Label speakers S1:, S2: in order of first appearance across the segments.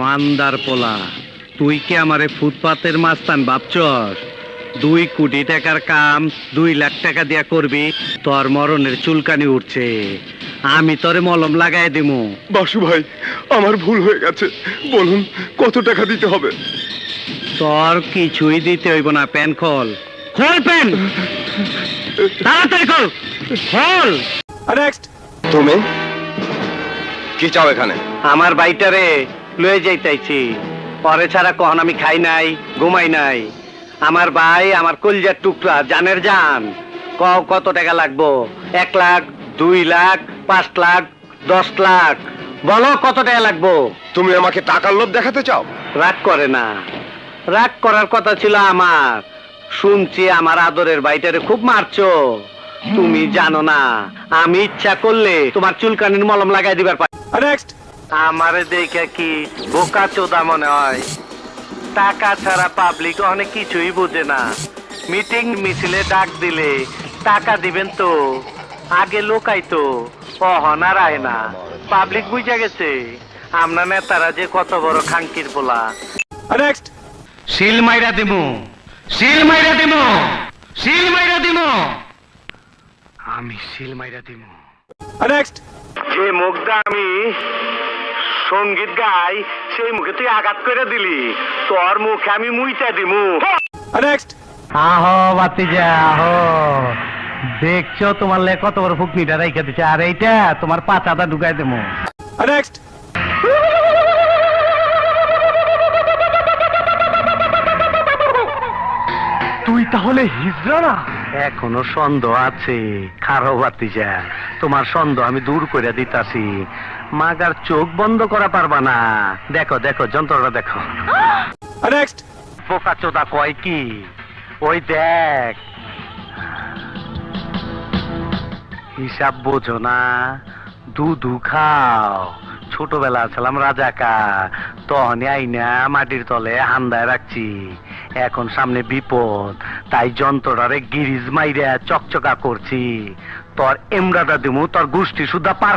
S1: মান্দার পোলা, তুই কি আমারে ফুটপাতের মাস্তান ভাবছস? 2 কোটি টাকার কাম 2 লাখ টাকা দিয়া করবি, তোর মরণের চুলকানি উঠছে। আমি তোরে মলম লাগাই দিমু।
S2: বাসু ভাই, আমার ভুল হয়ে গেছে, বলুন কত টাকা দিতে হবে?
S1: তোর কিছুই দিতে হইব না। প্যান খোল, খোল প্যান, তাড়াতাড়ি খোল, খোল।
S2: নেক্সট। তুমি কি চাও এখানে?
S1: আমার বাইটারে লয়ে যাইতাইছি, পরে ছাড়া কখন আমি খাই নাই, ঘুমাই নাই। আমার ভাই আমার কলজার টুকরা, জানের জান। কত টাকা লাগবো? 1 লাখ, 2 লাখ, 5 লাখ, 10 লাখ? বলো কত টাকা লাগবো?
S2: তুমি আমাকে টাকার লোভ দেখাতে চাও?
S1: রাগ করে না, রাগ করার কথা ছিল আমার। শুনছি আমার আদরের ভাইটারে খুব মারছো। তুমি জানো না, আমি ইচ্ছা করলে তোমার চুলকানির মলম লাগাই দিবার পারি।
S2: নেক্সট।
S1: আমারে দেখে কি বোকা চোদা মনে হয়? টাকা ছাড়া পাবলিক অনেক কিছুই বোঝে না। মিটিং মিছিলে ডাক দিলে টাকা দিবেন তো, আগে লোকাইতো, অহনার আয় না। পাবলিক বুঝে গেছে আমরা নেতারা যে কত বড় খাঙ্কির পোলা।
S2: নেক্সট।
S1: শিল মাইরা দিমু, শিল মাইরা দিমু, শিল মাইরা দিমু, আমি শিল মাইরা দিমু।
S2: নেক্সট।
S1: যে মুখটা আমি সঙ্গীত গাই, সেই মুখে তুই আঘাত করে দিলি, তোর মুখে আমি মুইটা দিমু।
S2: নেক্সট।
S1: আহো বাতিজা আহো, দেখছো তোমার লে কত বড় ফুকনিটা রাইখা দিছে, আর এইটা তোমার পাতাটা ঢুকাই দেবো।
S2: নেক্সট। তুই তাহলে হিজড়া না?
S1: এখনো সন্দেহ আছে, খারো বাতিজা, তোমার সন্দেহ আমি দূর করে দিতাছি। মাগার চোখ বন্ধ করা পারবা না। দেখো দেখো যন্ত্রটা দেখো।
S2: নেক্সট।
S1: বোকা চোদা কয় কি? ওই দেখ, হিসাব বোঝো না, দুধু খাও। ছোটবেলা ছিলাম রাজাকা, তখনই আইনা মাটির তলে হান্দায় রাখছি। এখন সামনে বিপদ, তাই যন্ত্রটারে গিরিজ মাইরা চকচকা করছি। তোর এমরাটা দিমু, তোর গোষ্ঠী সুদ্ধা পার।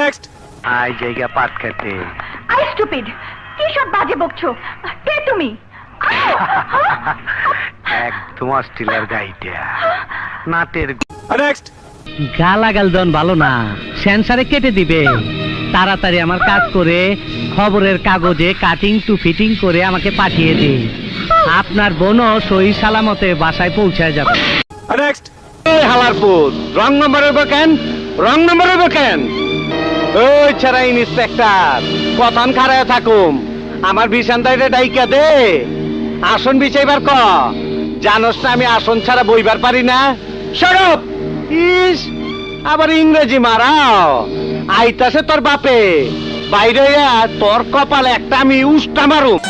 S2: নেক্সট।
S1: আই জায়গা পাট খেতে।
S3: আই স্টুপিড, কি সব বাজে বকছো? কে তুমি?
S1: একদম অস্ট্রেলিয়ার গাইটা নাটের।
S2: নেক্সট।
S1: গালাগাল দন ভালো না, সেন্সারে কেটে দিবে। তাড়াতাড়ি আমার কাজ করে খবরের কাগজে কাটিং টু ফিটিং করে আমাকে পাঠিয়ে দিন। আপনার বোনও সহি সালামতে বাসায় পৌঁছায় যাবে।
S2: নেক্সট।
S1: হালারপুর রং নম্বর হইব কেন? রং নম্বর হইব কেন? ওই ছাড়া ইন্সপেক্টর কতন খারায় থাকুম, আমার বিছানটাইটা ডাইকা দে। আসন বিছাইবার ক, জানোস না আমি আসন ছাড়া বইবার পারি না। সরব ইস, আবার ইংরেজি মারাও। আইতাছে তোর বাপে, বাইরে তোর কপালে একটা আমি উষ্টা মারুম।